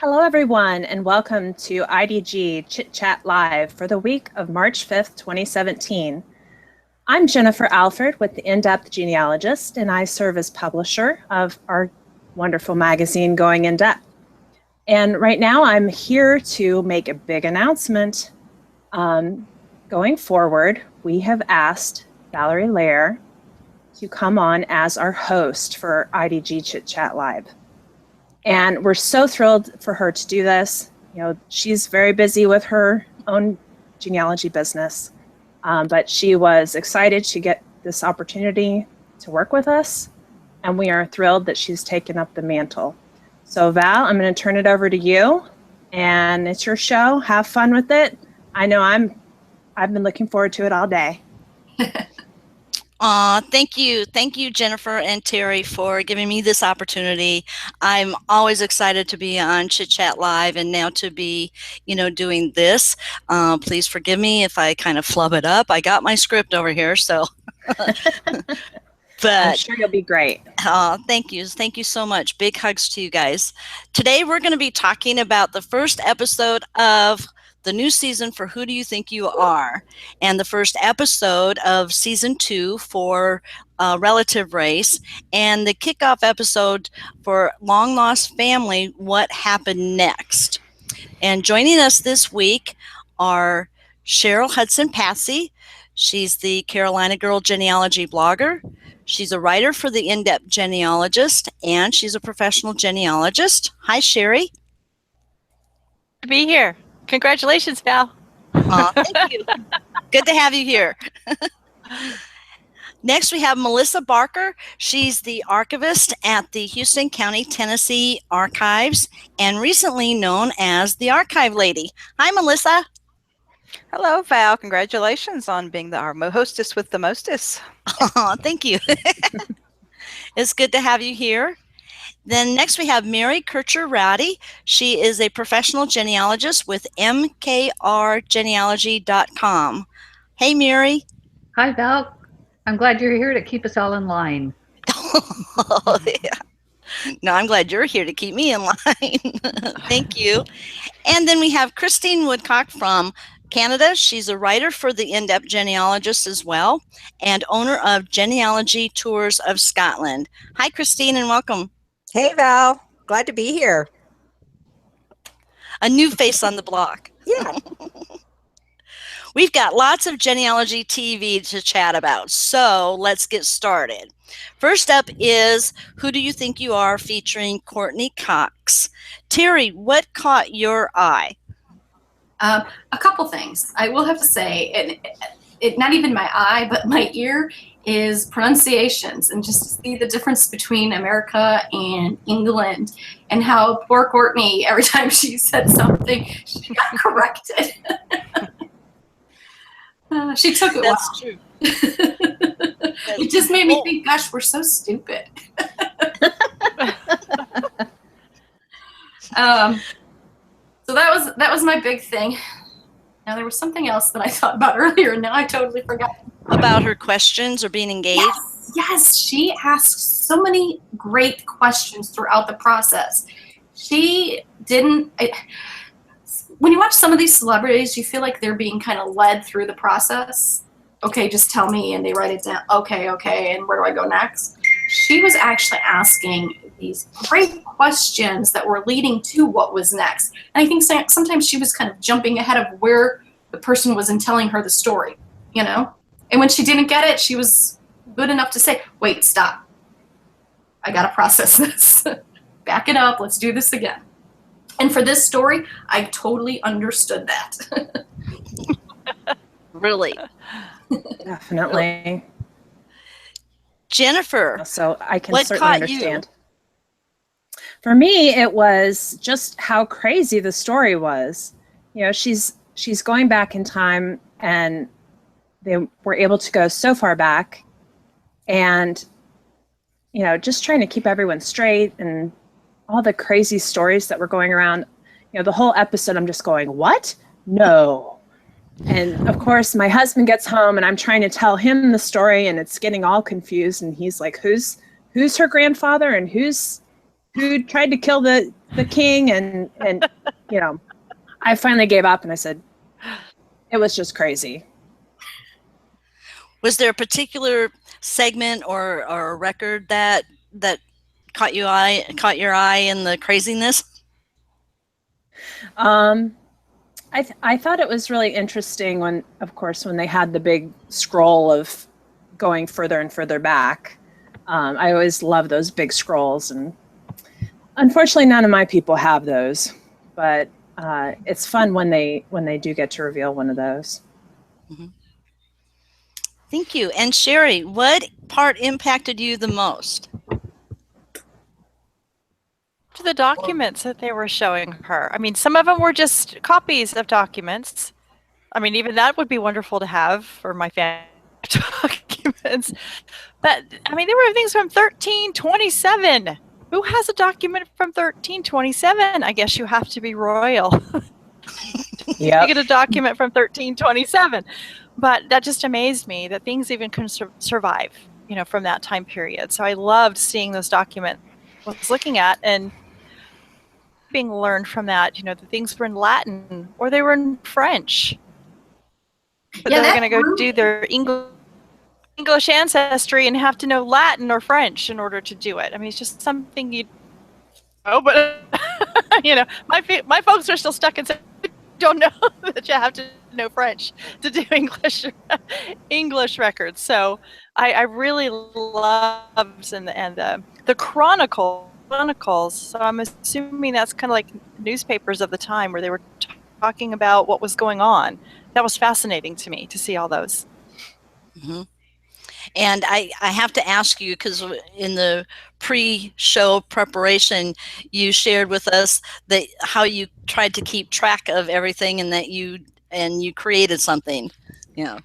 Hello, everyone, and welcome to IDG Chit Chat Live for the week of March 5th, 2017. I'm Jennifer Alford with the In-Depth Genealogist, and I serve as publisher of our wonderful magazine, Going In Depth. And right now, I'm here to make a big announcement. Going forward, we have asked Valerie Lair to come on as our host for IDG Chit Chat Live. And we're so thrilled for her to do this. You know, she's very busy with her own genealogy business, but she was excited to get this opportunity to work with us, and we are thrilled that she's taken up the mantle. So Val, I'm going to turn it over to you, and it's your show. Have fun with it. I know I've been looking forward to it all day. Thank you. Thank you, Jennifer and Terry, for giving me this opportunity. I'm always excited to be on Chit Chat Live and now to be, doing this. Please forgive me if I kind of flub it up. I got my script over here, so. But I'm sure you'll be great. Thank you. Thank you so much. Big hugs to you guys. Today, we're going to be talking about the first episode of the new season for Who Do You Think You Are? And the first episode of season 2 for Relative Race, and the kickoff episode for Long Lost Family, What Happened Next? And joining us this week are Cheryl Hudson Patsy. She's the Carolina Girl genealogy blogger. She's a writer for the In-Depth Genealogist, and she's a professional genealogist. Hi, Sherry. To be here. Congratulations, Val. Thank you. Good to have you here. Next, we have Melissa Barker. She's the archivist at the Houston County, Tennessee Archives, and recently known as the Archive Lady. Hi, Melissa. Hello, Val. Congratulations on being our hostess with the mostess. Oh, thank you. It's good to have you here. Then next we have Mary Kircher-Rowdy. She is a professional genealogist with mkrgenealogy.com. Hey, Mary. Hi, Val. I'm glad you're here to keep us all in line. Oh, yeah. No, I'm glad you're here to keep me in line. Thank you. And then we have Christine Woodcock from Canada. She's a writer for the In-Depth Genealogist as well, and owner of Genealogy Tours of Scotland. Hi, Christine, and welcome. Hey, Val. Glad to be here. A new face on the block. Yeah. We've got lots of genealogy TV to chat about, so let's get started. First up is Who Do You Think You Are? Featuring Courteney Cox. Terry, what caught your eye? A couple things. I will have to say, it not even my eye, but my ear, is pronunciations, and just to see the difference between America and England, and how poor Courtney, every time she said something, she got corrected. She took it well. That's true. It just made me think, gosh, we're so stupid. So that was my big thing. Now there was something else that I thought about earlier, and now I totally forgot. About her questions or being engaged? Yes, she asks so many great questions throughout the process. She didn't. When you watch some of these celebrities, you feel like they're being kind of led through the process. Okay, just tell me, and they write it down. Okay, and where do I go next? She was actually asking these great questions that were leading to what was next. And I think sometimes she was kind of jumping ahead of where the person was in telling her the story, And when she didn't get it, she was good enough to say, wait, stop. I got to process this. Back it up. Let's do this again. And for this story, I totally understood that. Really? Definitely. Jennifer, so I can what certainly understand. For me, it was just how crazy the story was. She's going back in time, and they were able to go so far back, and just trying to keep everyone straight, and all the crazy stories that were going around. The whole episode, I'm just going, what? No. And of course, my husband gets home, and I'm trying to tell him the story, and it's getting all confused. And he's like, who's her grandfather, and who's who tried to kill the king, and you know, I finally gave up and I said, it was just crazy. Was there a particular segment or a record that caught your eye in the craziness? I thought it was really interesting when, of course, when they had the big scroll of going further and further back. I always love those big scrolls, and unfortunately, none of my people have those. But it's fun when they do get to reveal one of those. Mm-hmm. Thank you. And Sherry, what part impacted you the most? To the documents that they were showing her. I mean, some of them were just copies of documents. I mean, even that would be wonderful to have for my family documents. But I mean, there were things from 1327. Who has a document from 1327? I guess you have to be royal to get a document from 1327. But that just amazed me that things even can survive, you know, from that time period. So I loved seeing those documents I was looking at and being learned from that. You know, the things were in Latin or they were in French. But they're going to go do their English ancestry and have to know Latin or French in order to do it. I mean, it's just something you know, but you know, my folks are still stuck in don't know that you have to know French to do English records. So I really loved and the chronicles. So I'm assuming that's kind of like newspapers of the time where they were talking about what was going on. That was fascinating to me to see all those. Mm-hmm. And I have to ask you, because in the pre-show preparation, you shared with us that how you tried to keep track of everything, and that you created something. You know,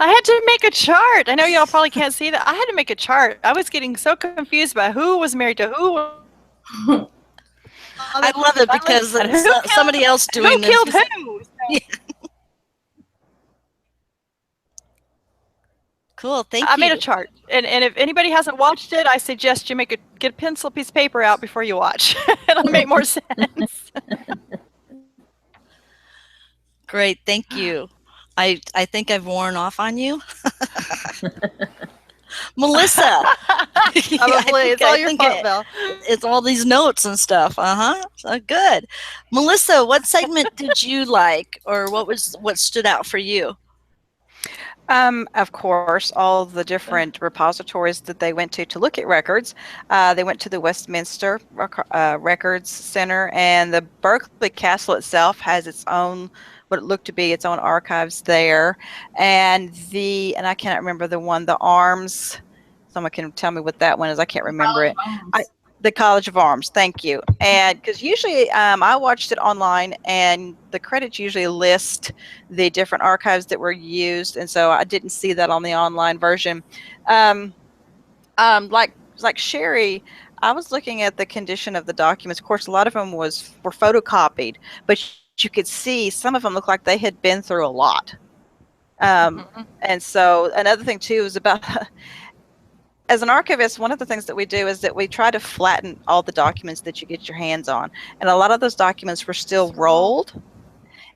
I had to make a chart. I know y'all probably can't see that. I had to make a chart. I was getting so confused about who was married to who. I love it because somebody else doing this. Who killed who? Yeah. Cool, thank you. I made a chart, and if anybody hasn't watched it, I suggest you get a pencil, piece of paper out before you watch. It'll make more sense. Great, thank you. I think I've worn off on you. Melissa. It's all your fault, Bill. It's all these notes and stuff. So good. Melissa, what segment did you like, or what stood out for you? Of course, all the different repositories that they went to look at records. They went to the Westminster Records Center, and the Berkeley Castle itself has its own, what it looked to be its own archives there. And I cannot remember the arms. Someone can tell me what that one is. I can't remember it. The College of Arms, thank you. And because usually I watched it online, and the credits usually list the different archives that were used, and so I didn't see that on the online version. Like Sherry, I was looking at the condition of the documents. Of course, a lot of them were photocopied, but you could see some of them looked like they had been through a lot. And so another thing too is about. As an archivist, one of the things that we do is that we try to flatten all the documents that you get your hands on. And a lot of those documents were still rolled.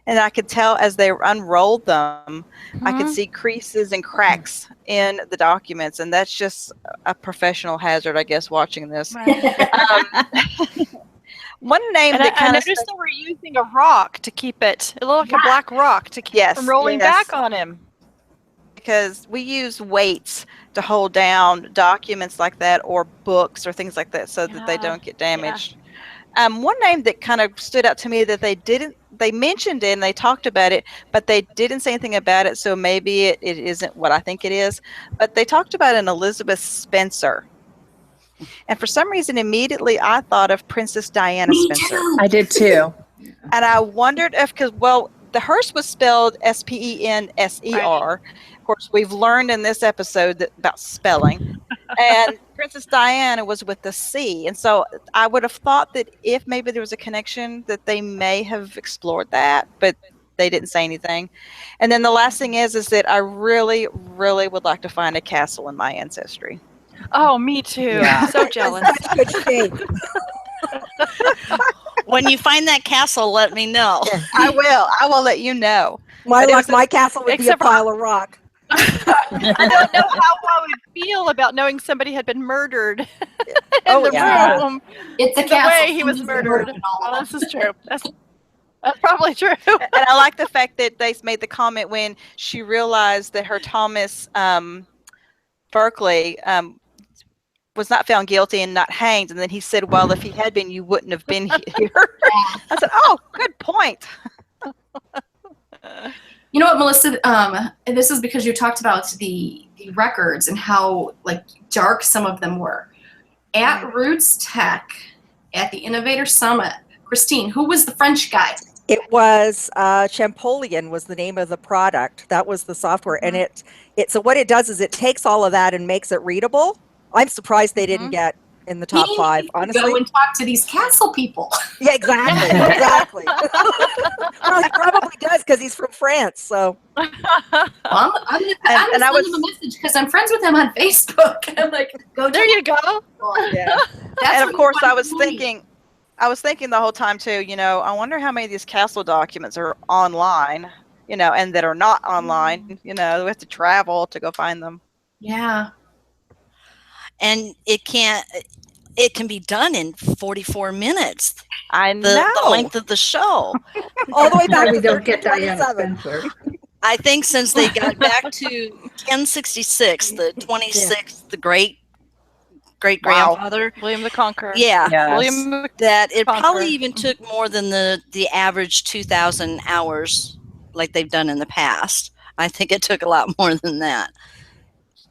And I could tell as they unrolled them, I could see creases and cracks in the documents. And that's just a professional hazard, I guess, watching this. One name that I noticed they were using a rock to keep it. It looked like a black rock to keep it from rolling back on him. Because we use weights to hold down documents like that, or books or things like that, so that they don't get damaged. One name that kind of stood out to me that they mentioned it and they talked about it, but they didn't say anything about it, so maybe it isn't what I think it is. But they talked about an Elizabeth Spencer. And for some reason, immediately I thought of Princess Diana Spencer. I did too. And I wondered if, the hers was spelled Spenser. Right. Of course, we've learned in this episode about spelling. And Princess Diana was with the C. And so I would have thought that if maybe there was a connection, that they may have explored that, but they didn't say anything. And then the last thing is that I really, really would like to find a castle in my ancestry. Oh, me too. Yeah. So jealous. Good thing. When you find that castle, let me know. I will. I will let you know. My But it luck, was my castle would be a Except for- pile of rock. I don't know how I would feel about knowing somebody had been murdered in Oh, the yeah. room. It's a The castle. way he was Somebody's been murdered. in all of Oh, them. this is true. That's probably true. And I like the fact that they made the comment when she realized that her Thomas Berkeley was not found guilty and not hanged. And then he said, well, if he had been, you wouldn't have been here. I said, oh, good point. You know what, Melissa? And this is because you talked about the records and how like dark some of them were. At Roots Tech, at the Innovator Summit, Christine, who was the French guy? It was Champollion was the name of the product. That was the software, and it so what it does is it takes all of that and makes it readable. I'm surprised they didn't get in the top He 5. needs to Honestly, go and talk to these castle people. yeah, exactly. Well, he probably does because he's from France. So Well, I'm gonna send him a message because I'm friends with him on Facebook. And I'm like, go. There you go. yeah, That's And what of course, he I wants was to do. thinking the whole time too, I wonder how many of these castle documents are online, and that are not online, we have to travel to go find them. Yeah. And it can be done in 44 minutes. I The know. length of the show. all the way back we to don't get Diana 1327. Spencer. I think since they got back to 1066, the 26th, the great grandfather. William the Conqueror. Yeah. Yes. William the That it Conqueror. probably even took more than the average 2,000 hours like they've done in the past. I think it took a lot more than that.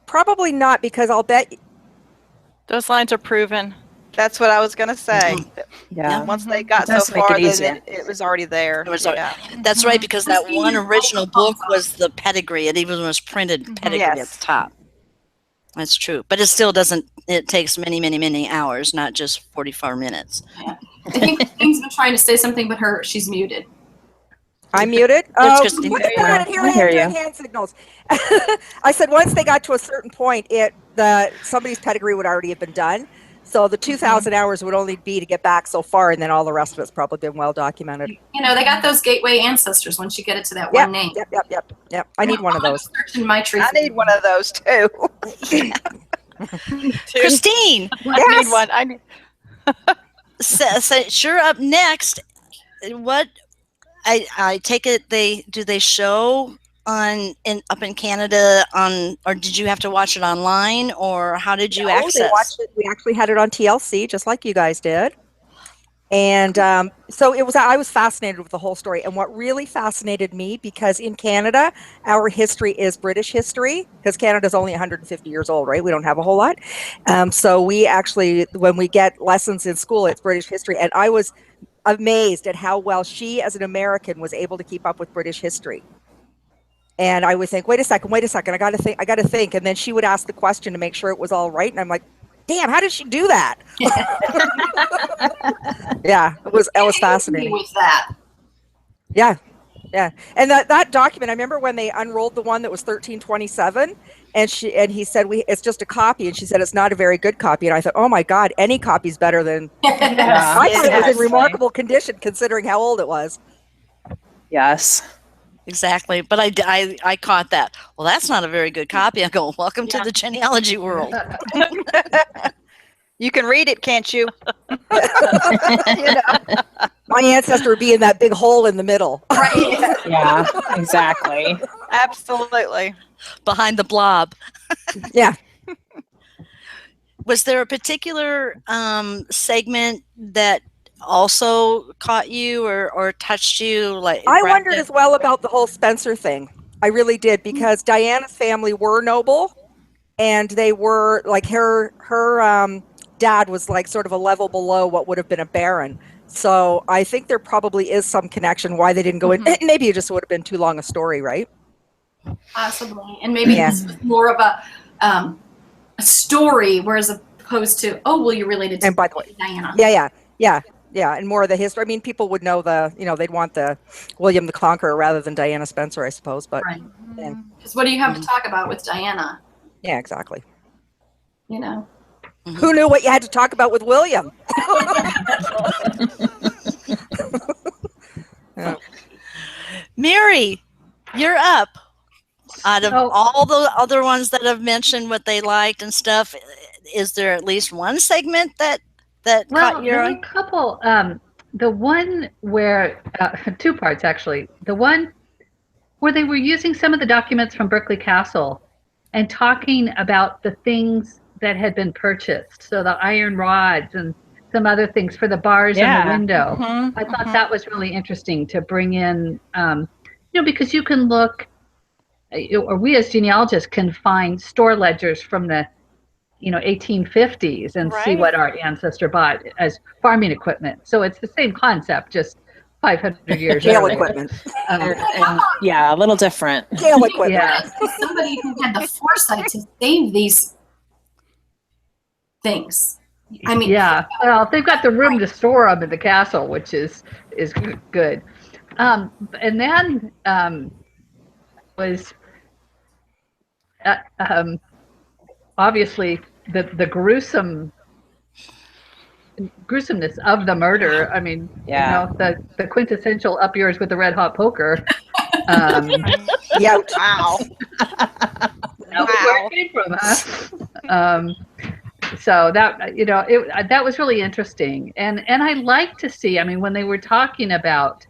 Probably not, because I'll bet Those lines are proven. That's what I was going to say. Yeah. Once they got It so does make far, it easier. then it was already there. It was Yeah. That's right, because that Christine one is original also book was the pedigree. It even was printed pedigree at Yes. the top. That's true. But it still doesn't, it takes many, many, many hours, not just 44 minutes. I think Christine's been trying to say something, but she's muted. I'm muted. There's Oh, Christine. wait There you a minute, go. here I I hear am you. doing hand signals. I said once they got to a certain point, somebody's pedigree would already have been done. So the 2,000 hours would only be to get back so far, and then all the rest of it's probably been well documented. They got those gateway ancestors once you get it to that Yep, one name. yep. I need one of those. Searching my tree. I need one of those too. Christine, I need one. I need. so you're up next. What I take it do they show up in Canada or did you have to watch it online, or how did you They access? watched it. We actually had it on TLC, just like you guys did. And so I was fascinated with the whole story. And what really fascinated me, because in Canada, our history is British history, because Canada's only 150 years old, right? We don't have a whole lot. So we actually, when we get lessons in school, it's British history. And I was amazed at how well she, as an American, was able to keep up with British history. And I would think, wait a second, I got to think. And then she would ask the question to make sure it was all right. And I'm like, damn, how did she do that? Yeah, it was fascinating. With that. Yeah. And that document, I remember when they unrolled the one that was 1327, and he said, it's just a copy. And she said, it's not a very good copy. And I thought, oh my God, any copy's better than, Yeah. I thought it was in Exactly. remarkable condition considering how old it was. Yes. Exactly. But I caught that. Well, that's not a very good copy. I go, welcome to the genealogy world. You can read it, can't you? My ancestor would be in that big hole in the middle. Right. Yeah, exactly. Absolutely. Behind the blob. Yeah. Was there a particular segment that also caught you or touched you? I wondered as well about the whole Spencer thing. I really did, because Diana's family were noble, and they were like her dad was like sort of a level below what would have been a baron. So I think there probably is some connection why they didn't go in. Maybe it just would have been too long a story, right? Possibly. And maybe this was more of a story, whereas opposed to, you're related to And by the way, Diana. Yeah, and more of the history. I mean, people would know they'd want the William the Conqueror rather than Diana Spencer, I suppose. But Right. Because what do you have to talk about with Diana? yeah, exactly. Who knew what you had to talk about with William? Yeah. Mary, you're up. Out of Oh. all the other ones that have mentioned what they liked and stuff, is there at least one segment that Well, caught your there were eye? a couple. The one where, two parts actually. The one where they were using some of the documents from Berkeley Castle and talking about the things that had been purchased. So the iron rods and some other things for the bars and the window. I thought that was really interesting to bring in, because you can look, or we as genealogists can find store ledgers from the 1850s and see Right. what our ancestor bought as farming equipment. So it's the same concept, just 500 years Jail earlier. equipment. And yeah, a little different. Jail equipment. Yeah. Somebody who had the foresight to save these things. I mean, Yeah. Well, they've got the room to store them in the castle, which is good. And then was obviously the gruesomeness of the murder. I mean, the quintessential up yours with the red hot poker. Yeah. Wow. That was where it came from, huh? So that that was really interesting, and I like to see. I mean, when they were talking about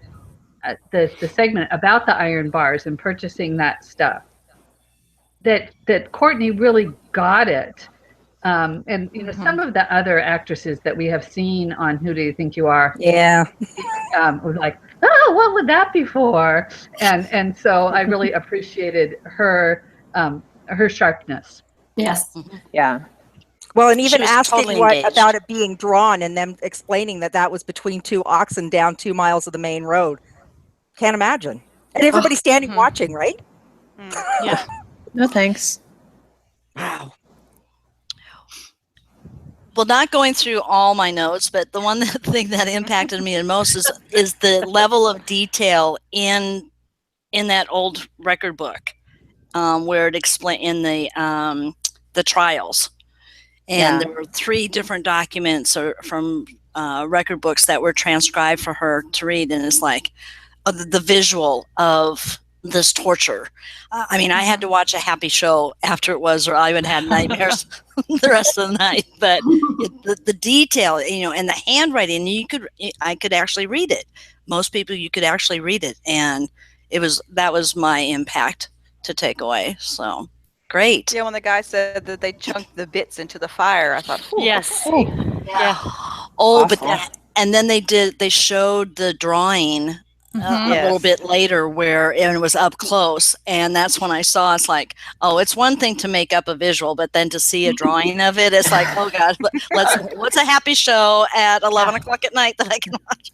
the segment about the iron bars and purchasing that stuff, that Courteney really got it. And some of the other actresses that we have seen on Who Do You Think You Are? Yeah. Was like, oh, what would that be for? And so I really appreciated her sharpness. yes. Yeah. Well, and She even was asking totally what engaged. about it being drawn and them explaining that was between two oxen down 2 miles of the main road. Can't imagine. And everybody standing watching, right? Yeah. No thanks. Wow. Well, not going through all my notes, but the one thing that impacted me the most is the level of detail in that old record book, where it explained in the trials, and there were 3 different documents from record books that were transcribed for her to read, and it's like the visual of this torture. I mean, I had to watch a happy show after it was, or I would have nightmares the rest of the night. But the detail, and the handwriting, I could actually read it. Most people, you could actually read it, and that was my impact to take away. So great. Yeah, when the guy said that they chunked the bits into the fire, I thought, "Ooh." Yes. Yeah. Oh, Awful. but and then they showed the drawing a little bit later and it was up close, and that's when I saw, it's like, oh, it's one thing to make up a visual, but then to see a drawing of it, it's like, oh gosh, what's a happy show at 11 o'clock at night that I can watch?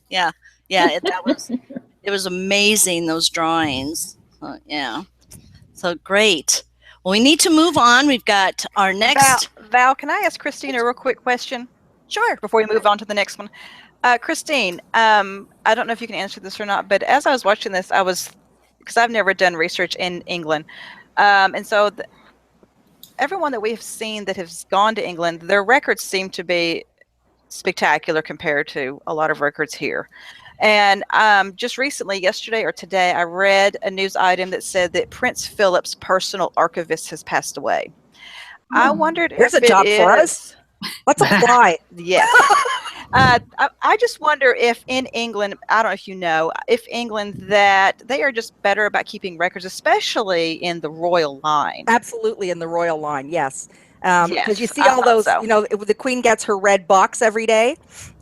It was amazing, those drawings. So great. Well, we need to move on. We've got our next. Val, can I ask Christine a real quick question? Sure. Before we move on to the next one. Christine, I don't know if you can answer this or not, but as I was watching this, because I've never done research in England, and so everyone that we have seen that has gone to England, their records seem to be spectacular compared to a lot of records here. And just recently, yesterday or today, I read a news item that said that Prince Philip's personal archivist has passed away. I wondered Here's if a job for us. Let's apply. Yes. I just wonder if in England, I don't know if you know, if England, that they are just better about keeping records, especially in the royal line. Absolutely, in the royal line, yes. Because you see I all thought those, so. the Queen gets her red box every day,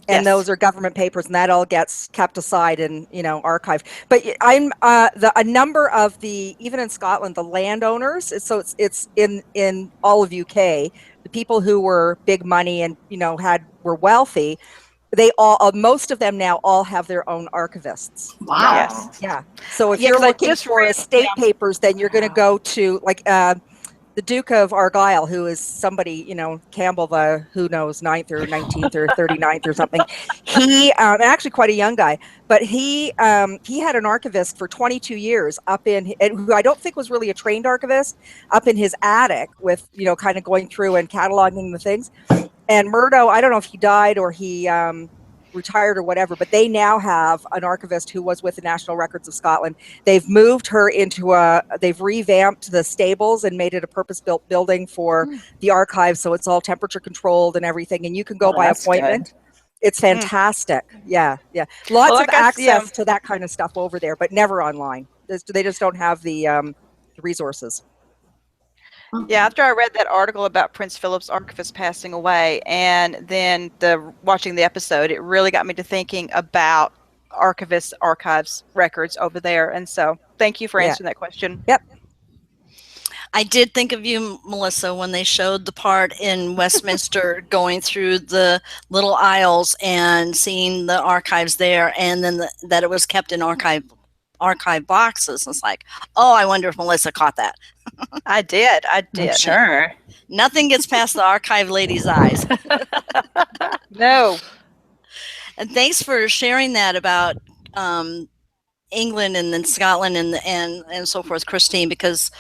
and Yes. those are government papers, and that all gets kept aside and archived. But a number of even in Scotland, the landowners. So it's in all of UK, the people who were big money and were wealthy. They all, most of them now all have their own archivists. Wow. Yes. Yeah. So if Yeah, you're 'cause I looking just for read- estate papers, then you're going to go to the Duke of Argyll, who is somebody, Campbell, who knows, 9th or 19th or 39th or something. He, actually quite a young guy, but he had an archivist for 22 years who I don't think was really a trained archivist, up in his attic with, kind of going through and cataloging the things. And Murdo, I don't know if he died or he retired or whatever, but they now have an archivist who was with the National Records of Scotland. They've moved her into they've revamped the stables and made it a purpose-built building for the archives, so it's all temperature controlled and everything, and you can go by appointment. Good. It's fantastic. Yeah. Lots of access to that kind of stuff over there, but never online. They just don't have the resources. Yeah, after I read that article about Prince Philip's archivist passing away, and then watching the episode, it really got me to thinking about archives records over there. And so, thank you for answering that question. Yep. I did think of you, Melissa, when they showed the part in Westminster going through the little aisles and seeing the archives there, and then that it was kept in archive boxes. It's like, oh, I wonder if Melissa caught that. I did. I'm sure. Nothing gets past the archive lady's eyes. No. And thanks for sharing that about England and then Scotland and so forth, Christine, because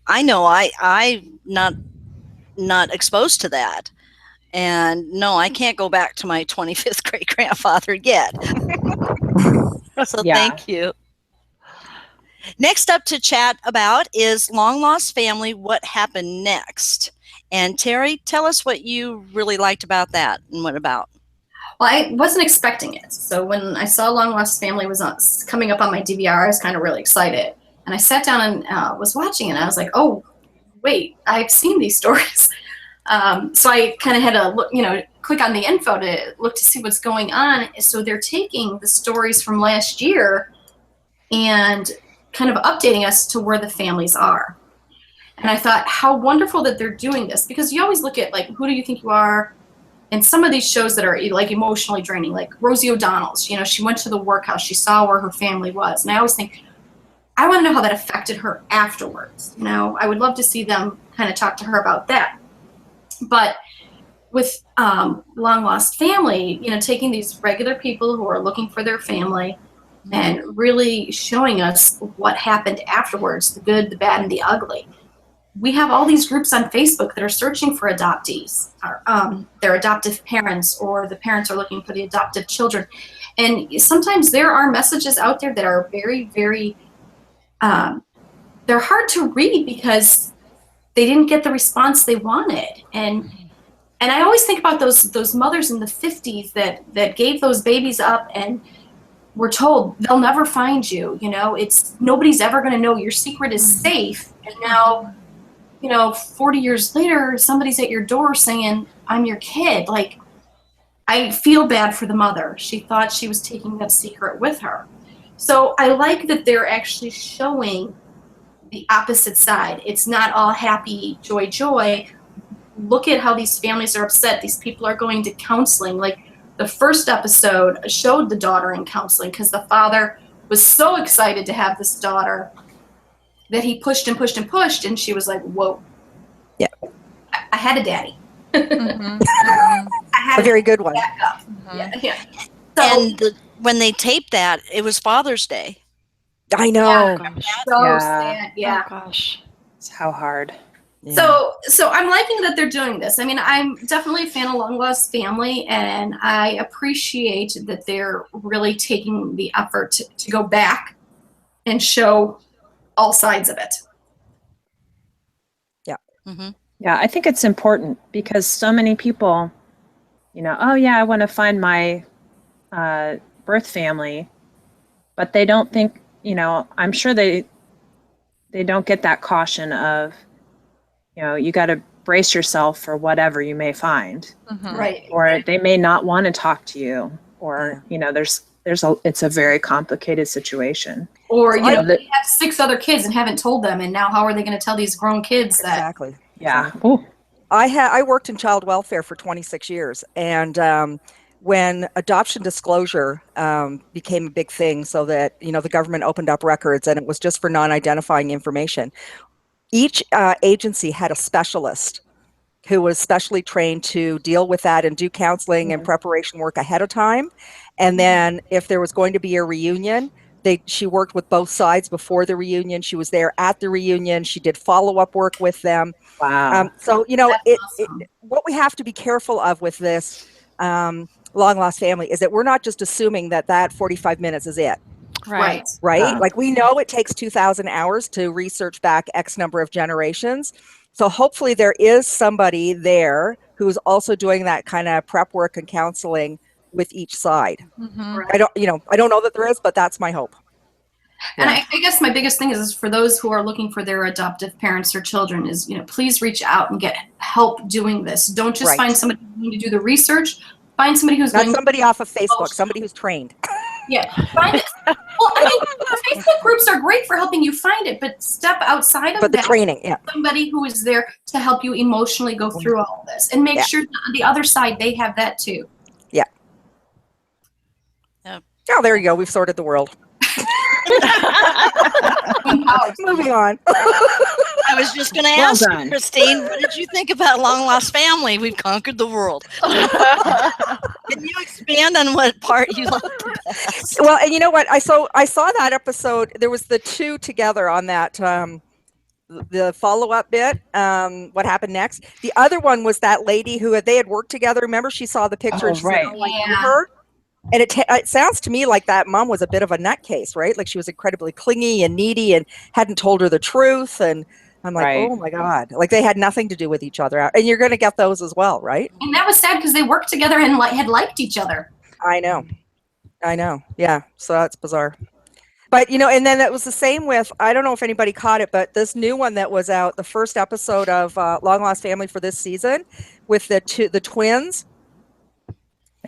I know I'm not exposed to that. And no, I can't go back to my 25th great grandfather yet. So thank you. Next up to chat about is Long Lost Family, What Happened Next? And Terry, tell us what you really liked about that and what about. Well, I wasn't expecting it. So when I saw Long Lost Family was coming up on my DVR, I was kind of really excited. And I sat down and was watching it, and I was like, oh, wait, I've seen these stories. So I kind of had to look, click on the info to look to see what's going on. So they're taking the stories from last year and kind of updating us to where the families are. And I thought, how wonderful that they're doing this, because you always look at, like, who do you think you are? And some of these shows that are, like, emotionally draining, like Rosie O'Donnell's, she went to the workhouse, she saw where her family was. And I always think, I want to know how that affected her afterwards. I would love to see them kind of talk to her about that. But with Long Lost Family, taking these regular people who are looking for their family and really showing us what happened afterwards, the good, the bad, and the ugly. We have all these groups on Facebook that are searching for adoptees, their adoptive parents, or the parents are looking for the adoptive children. And sometimes there are messages out there that are very, very, they're hard to read because they didn't get the response they wanted. And I always think about those mothers in the 50s that gave those babies up and were told they'll never find you. It's nobody's ever going to know your secret is safe. And now, 40 years later, somebody's at your door saying, I'm your kid. Like, I feel bad for the mother. She thought she was taking that secret with her. So I like that they're actually showing the opposite side. It's not all happy, joy, joy. Look at how these families are upset. These people are going to counseling. Like, the first episode showed the daughter in counseling because the father was so excited to have this daughter that he pushed and pushed and pushed, and she was like, whoa. Yeah. I had a daddy. I had a very good one. Yeah. So, And when they taped that, it was Father's Day. I know. so sad. Yeah. Oh, gosh. It's how hard. Yeah. So I'm liking that they're doing this. I mean, I'm definitely a fan of Long Lost Family, and I appreciate that they're really taking the effort to go back and show all sides of it. Yeah. Mm-hmm. Yeah, I think it's important because so many people, oh yeah, I want to find my birth family, but they don't think, I'm sure they don't get that caution of, you got to brace yourself for whatever you may find. Mm-hmm. Right. Or they may not want to talk to you, or, it's a very complicated situation. Or, they have 6 other kids and haven't told them, and now how are they going to tell these grown kids that? Exactly. Yeah. Ooh. I worked in child welfare for 26 years, and when adoption disclosure became a big thing, so that the government opened up records, and it was just for non-identifying information. Each agency had a specialist who was specially trained to deal with that and do counseling and preparation work ahead of time. And then if there was going to be a reunion, She worked with both sides before the reunion. She was there at the reunion. She did follow-up work with them. Wow. So, That's awesome. what we have to be careful of with this long lost family is that we're not just assuming that 45 minutes is it. Right. Right? Like, we know it takes 2,000 hours to research back X number of generations. So hopefully there is somebody there who's also doing that kind of prep work and counseling with each side. Right. I don't know that there is, but that's my hope. And I guess my biggest thing is for those who are looking for their adoptive parents or children is, please reach out and get help doing this. Don't just find somebody who's going to do the research. Find somebody who's not going somebody off of Facebook, somebody who's trained. Yeah, find it. Well, I mean, the Facebook groups are great for helping you find it, but step outside of But the that. training, yeah. Somebody who is there to help you emotionally go through all of this, and make sure that on the other side they have that too. Yeah. Yeah. Oh, there you go. We've sorted the world. Moving on. I was just going to ask done. Christine, what did you think about Long Lost Family? We've conquered the world. Can you expand on what part you loved the best? Well, and you know what? I saw that episode. There was the two together on that, the follow-up bit, what happened next. The other one was that lady who they had worked together. Remember, she saw the picture and she said, "Oh, I know her." And it sounds to me like that mom was a bit of a nutcase, right? Like she was incredibly clingy and needy and hadn't told her the truth. And I'm like, oh my God, like they had nothing to do with each other. And you're going to get those as well, right? And that was sad because they worked together and had liked each other. I know. Yeah. So that's bizarre. But, and then it was the same with, I don't know if anybody caught it, but this new one that was out, the first episode of Long Lost Family for this season with the twins.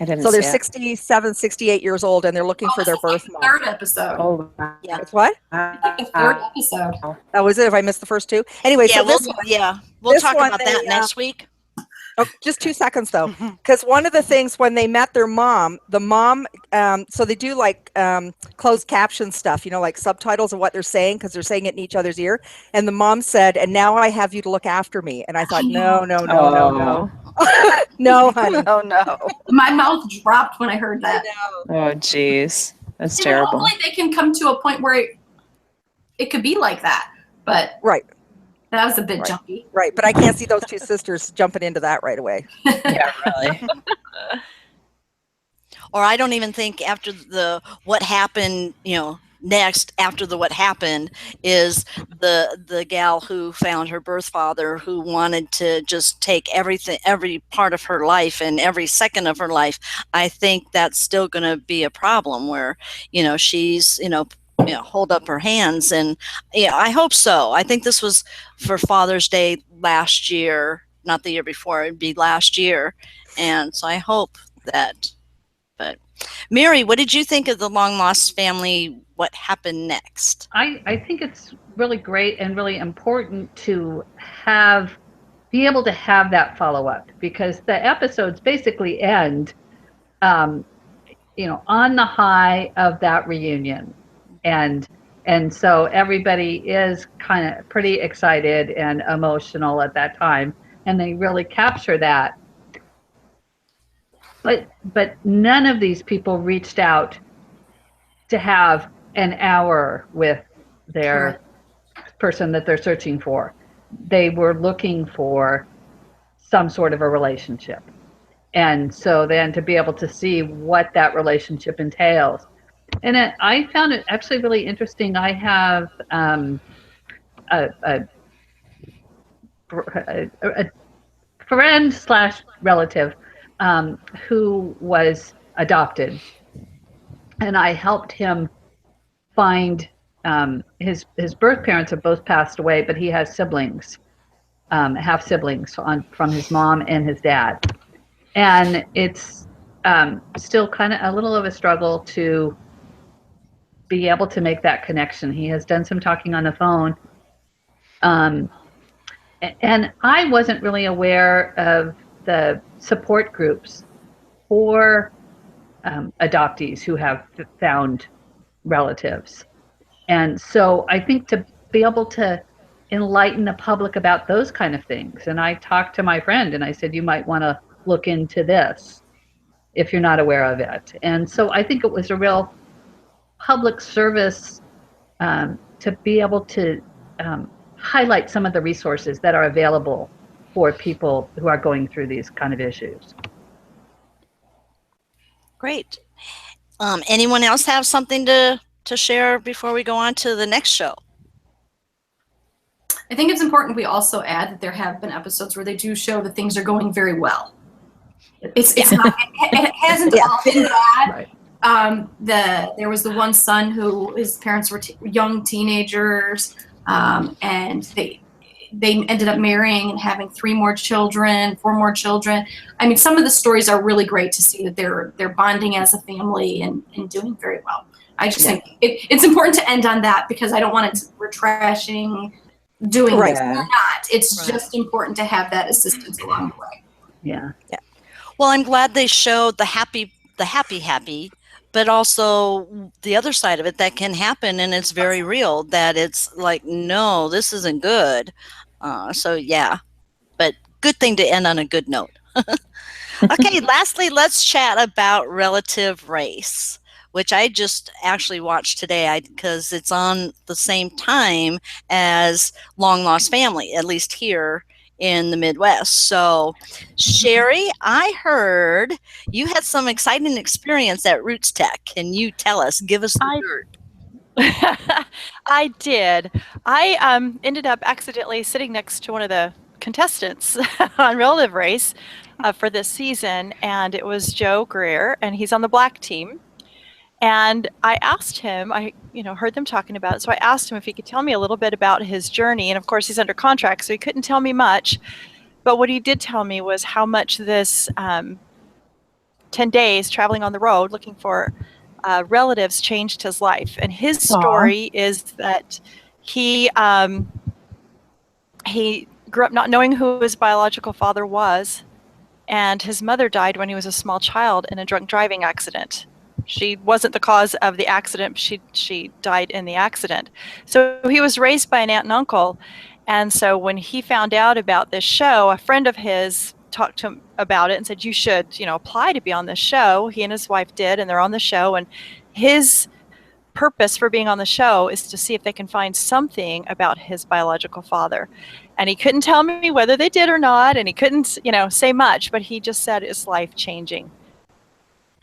I didn't So they're see it. 67, 68 years old, and they're looking for their birth mom. Third episode. Oh, Yeah. It's what? The third episode. Oh, was it? If I missed the first two? Anyway, Yeah, so this we'll this talk one, about they, that next week. Oh, just 2 seconds though, because one of the things when they met their mom, the mom, so they do like closed caption stuff, like subtitles of what they're saying because they're saying it in each other's ear. And the mom said, "And now I have you to look after me." And I thought, no, no, honey. Oh no. My mouth dropped when I heard that. Oh, geez. That's terrible. Hopefully they can come to a point where it could be like that. But Right. that was a bit jumpy. Right. But I can't see those two sisters jumping into that right away. Yeah, really. Or I don't even think after what happened, next after what happened is the gal who found her birth father, who wanted to just take everything, every part of her life and every second of her life. I think that's still going to be a problem where, she's, hold up her hands. And I hope so. I think this was for Father's Day last year, not the year before. It'd be last year. And so I hope that. But Mary, what did you think of the Long Lost Family? What happened next? I think it's really great and really important to be able to have that follow up, because the episodes basically end, on the high of that reunion, and so everybody is kind of pretty excited and emotional at that time, and they really capture that. But none of these people reached out to have an hour with their person that they're searching for. They were looking for some sort of a relationship. And so then to be able to see what that relationship entails. And I found it actually really interesting. I have a friend / relative who was adopted, and I helped him find his birth parents have both passed away, but he has siblings, half siblings from his mom and his dad, and it's still kind of a little of a struggle to be able to make that connection. He has done some talking on the phone, and I wasn't really aware of the support groups for adoptees who have found relatives. And so I think to be able to enlighten the public about those kind of things. And I talked to my friend and I said, you might want to look into this if you're not aware of it. And so I think it was a real public service to be able to highlight some of the resources that are available for people who are going through these kind of issues. Great. Anyone else have something to share before we go on to the next show? I think it's important we also add that there have been episodes where they do show that things are going very well. It's not, it hasn't all been bad. Right. There was the one son who his parents were young teenagers, and they ended up marrying and having 3 more children, 4 more children. I mean, some of the stories are really great to see that they're bonding as a family and doing very well. I just think it's important to end on that, because I don't want it to, we're trashing doing this. We're not. It's just important to have that assistance along the way. Yeah. Well, I'm glad they showed the happy, but also the other side of it that can happen, and it's very real, that it's like, no, this isn't good. So yeah, but good thing to end on a good note. Okay, lastly, let's chat about relative race, which I just actually watched today because it's on the same time as Long Lost Family, at least here in the Midwest. So, Sherry, I heard you had some exciting experience at Roots Tech. Can you tell us? Give us the dirt. I did. I ended up accidentally sitting next to one of the contestants on Relative Race for this season, and it was Joe Greer, and he's on the black team. And I asked him, I heard them talking about it, so I asked him if he could tell me a little bit about his journey. And of course, he's under contract, so he couldn't tell me much. But what he did tell me was how much this 10 days traveling on the road looking for relatives changed his life. And his story is that he grew up not knowing who his biological father was, and his mother died when he was a small child in a drunk driving accident. She wasn't the cause of the accident. She died in the accident. So he was raised by an aunt and uncle. And so when he found out about this show, a friend of his talked to him about it and said, you should, apply to be on this show. He and his wife did, and they're on the show. And his purpose for being on the show is to see if they can find something about his biological father. And he couldn't tell me whether they did or not. And he couldn't, say much, but he just said it's life-changing.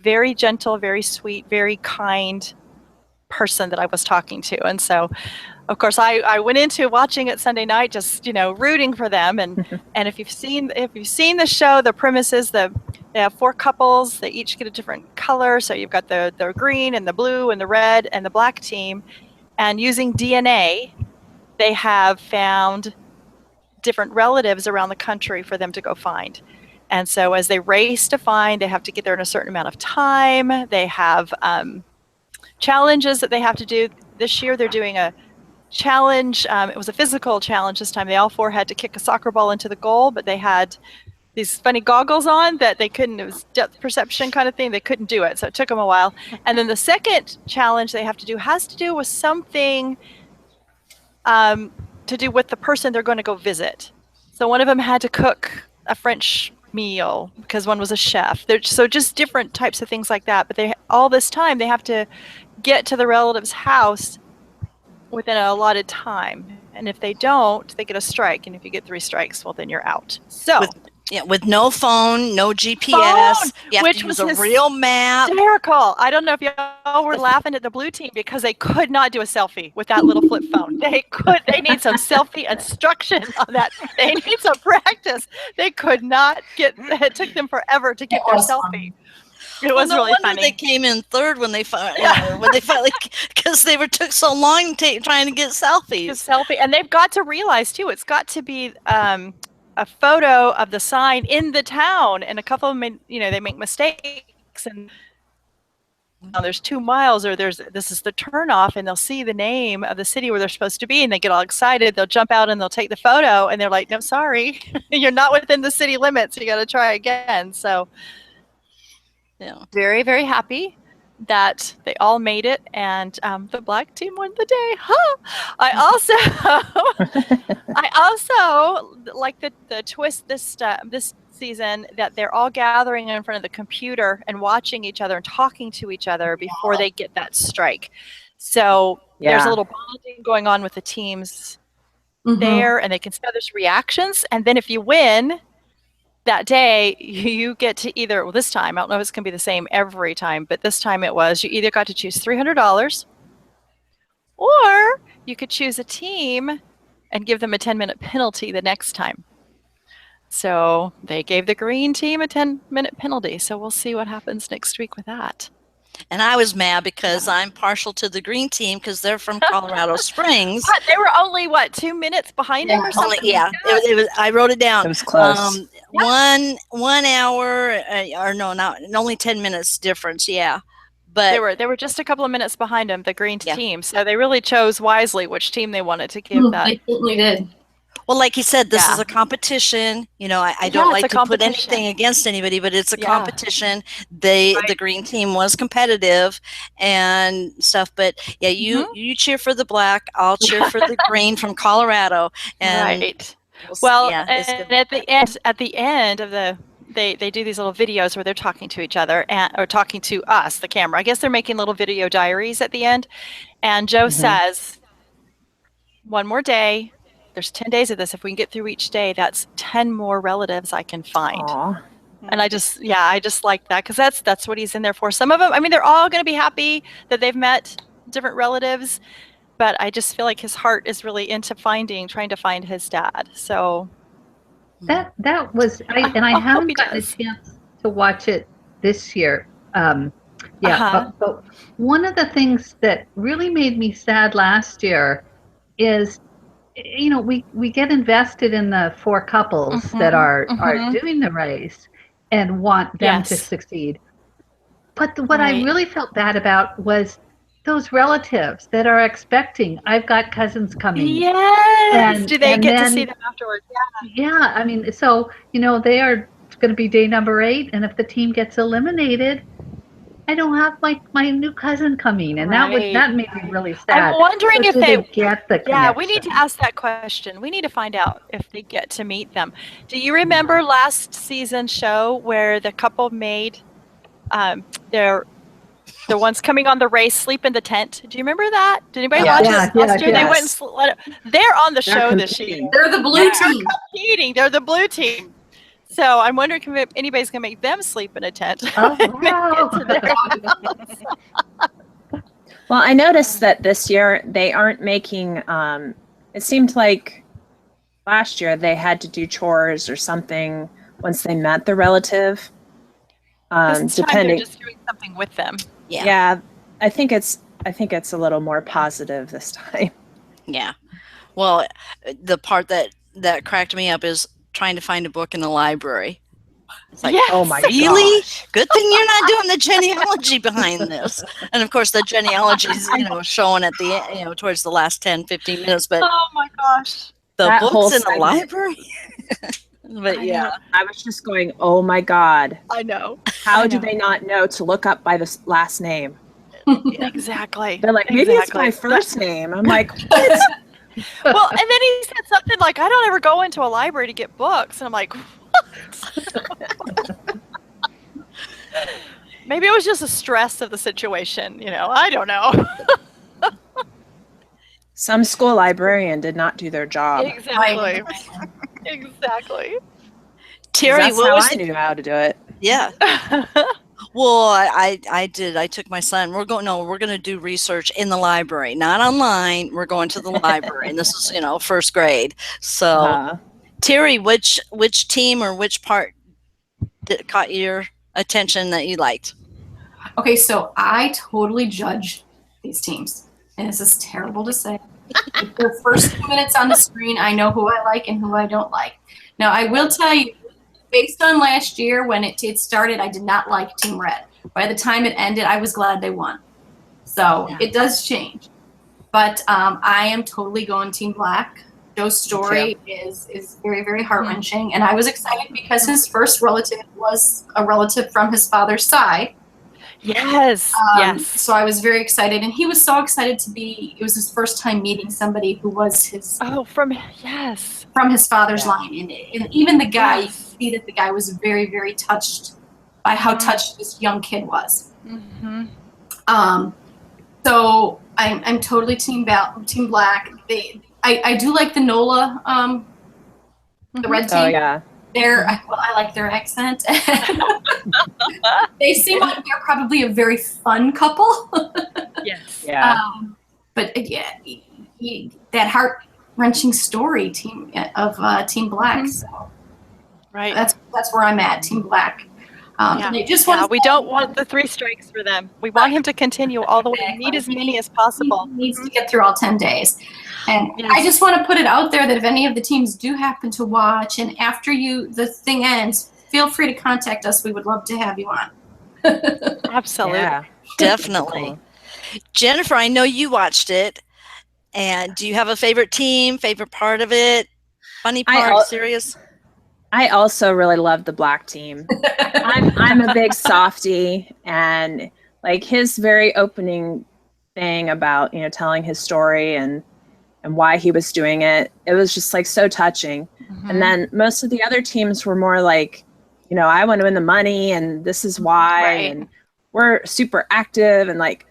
Very gentle, very sweet, very kind person that I was talking to. And so, of course, I went into watching it Sunday night, just, rooting for them. And if you've seen the show, the premise is they have 4 couples. They each get a different color. So you've got the green and the blue and the red and the black team. And using DNA, they have found different relatives around the country for them to go find. And so as they race to find, they have to get there in a certain amount of time. They have challenges that they have to do. This year they're doing a challenge. It was a physical challenge this time. They all 4 had to kick a soccer ball into the goal, but they had these funny goggles on that they couldn't, it was depth perception kind of thing. They couldn't do it. So it took them a while. And then the second challenge they have to do has to do with something to do with the person they're going to go visit. So one of them had to cook a French meal because one was a chef. So just different types of things like that. But all this time they have to get to the relative's house within an allotted time. And if they don't, they get a strike. And if you get 3 strikes, well, then you're out. So with no phone, no GPS, you have to use a real map. Hysterical. I don't know if y'all were laughing at the blue team because they could not do a selfie with that little flip phone. They need some selfie instruction on that. They need some practice. They could not it took them forever to get their selfie. It was really funny. They came in third when they finally, because they took so long trying to get selfies. And they've got to realize too, it's got to be a photo of the sign in the town, and a couple of them, they make mistakes, and there's 2 miles, or this is the turnoff, and they'll see the name of the city where they're supposed to be, and they get all excited. They'll jump out and they'll take the photo, and they're like, "No, sorry, you're not within the city limits. You got to try again." So, very, very happy that they all made it, and the black team won the day. I also like the twist this season that they're all gathering in front of the computer and watching each other and talking to each other before they get that strike. So there's a little bonding going on with the teams there, and they can see others' reactions. And then if you win that day, you get to either, well, this time, I don't know if it's going to be the same every time, but this time it was, you either got to choose $300 or you could choose a team and give them a 10-minute penalty the next time. So they gave the green team a 10-minute penalty. So we'll see what happens next week with that. And I was mad because I'm partial to the green team because they're from Colorado Springs. But they were only, 2 minutes behind him or something? It was. I wrote it down. It was close. 1 hour, or no, not only 10 minutes difference. Yeah, but they were just a couple of minutes behind him, the green team. So they really chose wisely which team they wanted to give that. They certainly did. Well, like you said, this is a competition. You know, I don't like to put anything against anybody, but it's a competition. The green team was competitive and stuff, but you cheer for the black, I'll cheer for the green from Colorado. And and at the end of the they do these little videos where they're talking to each other or talking to us, the camera. I guess they're making little video diaries at the end. And Joe says, one more day. There's 10 days of this. If we can get through each day, that's 10 more relatives I can find. Aww. And I just like that because that's what he's in there for. Some of them, I mean, they're all going to be happy that they've met different relatives, but I just feel like his heart is really into trying to find his dad. So that was, I haven't gotten a chance to watch it this year. But one of the things that really made me sad last year is, you know, we get invested in the 4 couples that are doing the race and want them to succeed. But what I really felt bad about was those relatives that are expecting, I've got cousins coming. Yes. And, do they get to see them afterwards? Yeah. I mean, so, you know, they are going to be day number 8. And if the team gets eliminated, I don't have my new cousin coming, and that made me really sad. I'm wondering if they get the connection. Yeah, we need to ask that question. We need to find out if they get to meet them. Do you remember last season's show where the couple made the ones coming on the race sleep in the tent? Do you remember that? Did anybody watch it last year? They went and they're on the show this year. They're the blue team. They're the blue team. So I'm wondering if anybody's going to make them sleep in a tent. Well, I noticed that this year they aren't making, it seemed like last year they had to do chores or something once they met the relative. Depending, they're just doing something with them. Yeah. I think it's a little more positive this time. Yeah. Well, the part that cracked me up is trying to find a book in the library. It's like, oh my really? Gosh. Good thing you're not doing the genealogy behind this. And of course the genealogy is, showing at the towards the last 10, 15 minutes, but oh my gosh. The books in the library. But I was just going, oh my God. I know. How do they not know to look up by the last name? Exactly. They're like, maybe it's my first name. I'm like, what? Well, and then he said something like, I don't ever go into a library to get books. And I'm like, what? Maybe it was just the stress of the situation. I don't know. Some school librarian did not do their job. Exactly. Exactly. Terry, that's how I knew how to do it. Yeah. Well, I did. I took my son. We're going to do research in the library, not online. We're going to the library, and this is, first grade. So, Terry, which team or which part caught your attention that you liked? Okay, so I totally judge these teams, and this is terrible to say. The first 2 minutes on the screen, I know who I like and who I don't like. Now, I will tell you, based on last year when it started, I did not like Team Red. By the time it ended, I was glad they won. So it does change. But I am totally going Team Black. Joe's story is very, very heart-wrenching. And I was excited because his first relative was a relative from his father's side. Yes. Yes. So I was very excited, and he was so excited to be. It was his first time meeting somebody who was his Oh, yes. from his father's Yeah. line, and even the guy, you Yes. could see that the guy was very, very touched by how touched this young kid was. Mm-hmm. So I'm totally team Black. I do like the NOLA, the red team. Oh yeah. I like their accent. They seem like they're probably a very fun couple. Yes. Yeah. But yeah, that heart-wrenching story of Team Black. So Right. that's where I'm at, Team Black. Yeah. They just Yeah, we don't want the 3 strikes for them. We want him to continue all the way. We need as many as possible. He needs to get through all 10 days. And Yes. I just want to put it out there that if any of the teams do happen to watch, and after the thing ends, feel free to contact us. We would love to have you on. Absolutely. Yeah. Definitely. Jennifer, I know you watched it. And do you have a favorite team, favorite part of it? Funny part, serious? I also really love the Black team. I'm a big softie, and like his very opening thing about, telling his story and why he was doing it, it was just like so touching. Mm-hmm. And then most of the other teams were more like, I want to win the money and this is why, Right. and we're super active, and like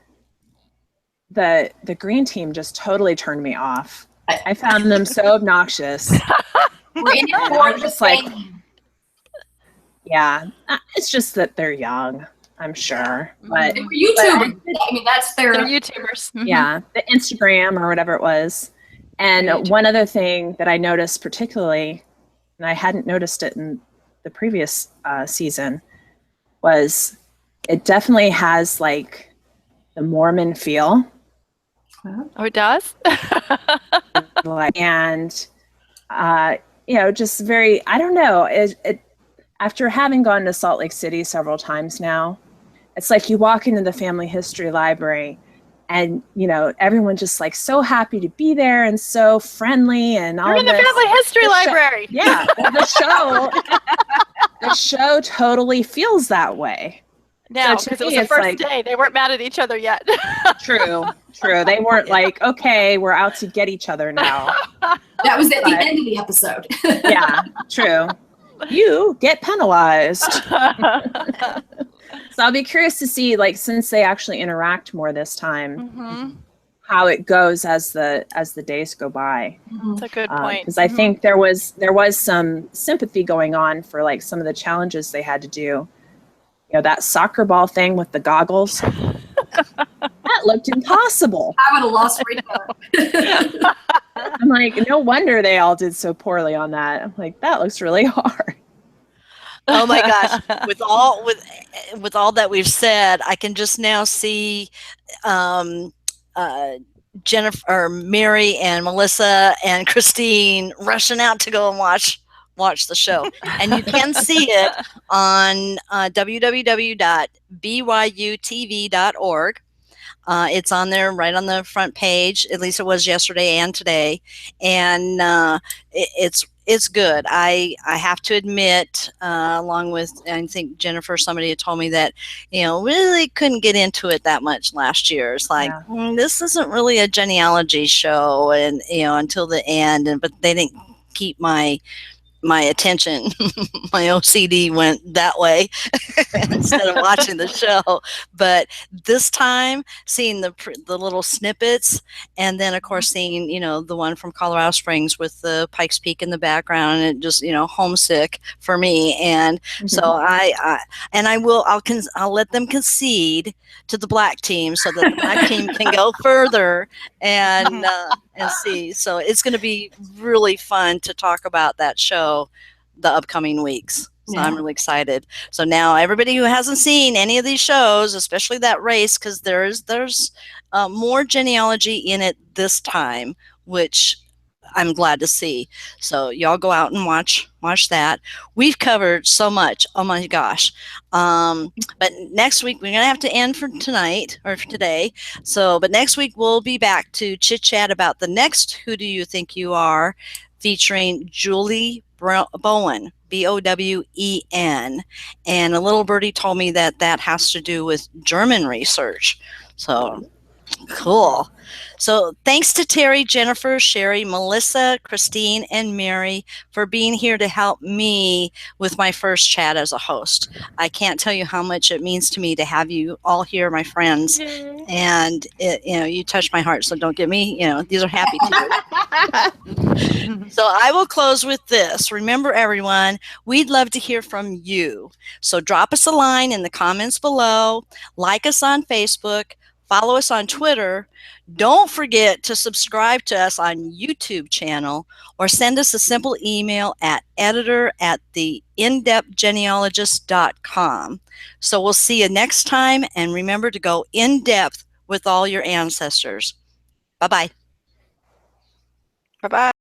the green team just totally turned me off. I found them so obnoxious. We're in it And for I'm the just like, fame. yeah, it's just that they're young, I'm sure. But They were YouTubers. I mean, that's They're their. YouTubers. Mhm. yeah, the Instagram or whatever it was. And one other thing that I noticed particularly, and I hadn't noticed it in the previous season, was it definitely has like the Mormon feel. Oh, it does? And just very, I don't know, it after having gone to Salt Lake City several times now, it's like you walk into the family history library and everyone just like so happy to be there and so friendly and all You're in the this. family history library. Yeah, the show totally feels that way. Now, So to because it was me, the it's first like- day. They weren't mad at each other yet. True. They weren't like, okay, we're out to get each other now. That was at the But- end of the episode. Yeah, true. You get penalized. So I'll be curious to see, like, since they actually interact more this time, Mm-hmm. how it goes as the days go by. That's a good point. Because I think there was some sympathy going on for like some of the challenges they had to do. That soccer ball thing with the goggles. That looked impossible. I would have lost right there. I'm like, no wonder they all did so poorly on that. I'm like, that looks really hard. Oh my gosh! With all that we've said, I can just now see Jennifer, or Mary, and Melissa, and Christine rushing out to go and watch the show, and you can see it on www.byutv.org. It's on there right on the front page. At least it was yesterday and today, and it's good. I have to admit, along with, I think Jennifer, somebody had told me that really couldn't get into it that much last year. It's like this isn't really a genealogy show, and until the end, but they didn't keep my attention. My OCD went that way instead of watching the show. But this time, seeing the little snippets, and then of course seeing the one from Colorado Springs with the Pikes Peak in the background, and it just homesick for me. And so I'll let them concede to the Black team so that the Black team can go further and see. So it's going to be really fun to talk about that show the upcoming weeks. So I'm really excited. So now everybody who hasn't seen any of these shows, especially that race, because there's more genealogy in it this time, which I'm glad to see. So y'all go out and watch that. We've covered so much. Oh my gosh. But next week we're going to have to end for tonight, or for today. But next week we'll be back to chit chat about the next Who Do You Think You Are, featuring Julie Bowen, Bowen. And a little birdie told me that that has to do with German research. So cool. So thanks to Terry, Jennifer, Sherry, Melissa, Christine, and Mary for being here to help me with my first chat as a host. I can't tell you how much it means to me to have you all here, my friends. And you touch my heart, so don't get me, these are happy tears. So I will close with this. Remember, everyone, we'd love to hear from you. So drop us a line in the comments below, like us on Facebook, follow us on Twitter. Don't forget to subscribe to us on YouTube channel or send us a simple email at editor@theinDepthGenealogist.com. So we'll see you next time, and remember to go in depth with all your ancestors. Bye-bye. Bye-bye.